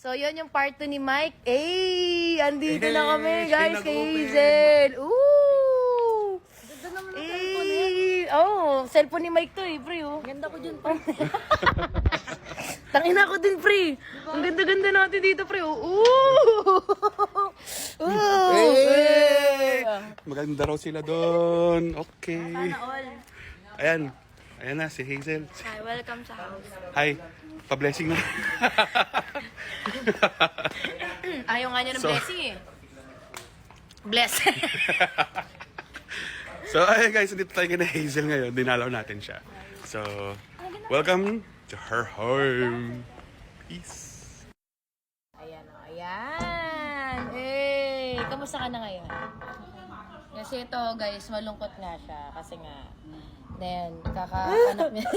So, yun yung part 2 ni Mike. Eh, andito na kami, siya guys, kay nag-open. Hazel. Ooh! Ganda naman ang cellphone na yan. Cellphone ni Mike to eh, pre, oh. Ganda ko dyan, pre. Tangina ko din, pre. Ang ganda-ganda natin dito, pre. Ooh! Hey! Maganda raw sila doon. Okay. Sana all. Ayan. Ayan na, si Hazel. Hi, welcome sa house. Hi. Pa-blessing na. Ayaw nga niya ng So- blessing eh. Bless. So, ayun guys, dito tayo kina Hazel ngayon. Dinalaw natin siya. So, welcome to her home. Peace. Ayan o, ayan. Eh, kamusta ka na ngayon? Kasi ito guys, malungkot nga siya. Kasi nga, then, kakaanak niya.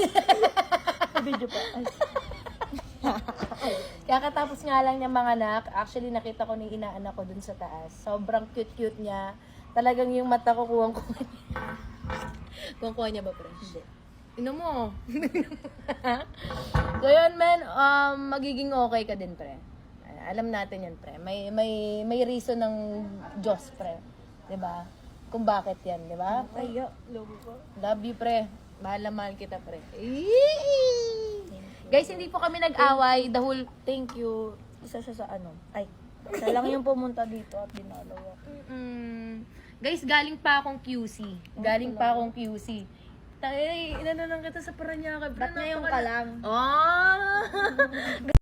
Video pa. Kakatapos nga lang niya mga anak. Actually, nakita ko ni inaanak ko dun sa taas. Sobrang cute-cute niya. Talagang yung mata ko kuwang-kuha niya. Kuwang-kuha niya ba, pre? Hindi. Ino mo. So yun, men, magiging okay ka din, pre. Alam natin yan, pre. May reason ng Diyos, pre. 'Di ba? Kung bakit yan, 'di ba? Ay, logo ko. Love you, pre. Mahal kita, pre. Guys, hindi po kami nag-away. The whole... Thank you. Isa siya sa ano. Ay, isa lang yung pumunta dito at dinalaw ako. Guys, galing pa akong QC. Galing pa akong QC. Tay, inano lang kita sa Paranaque. Ba't ngayon ka lang? Oh!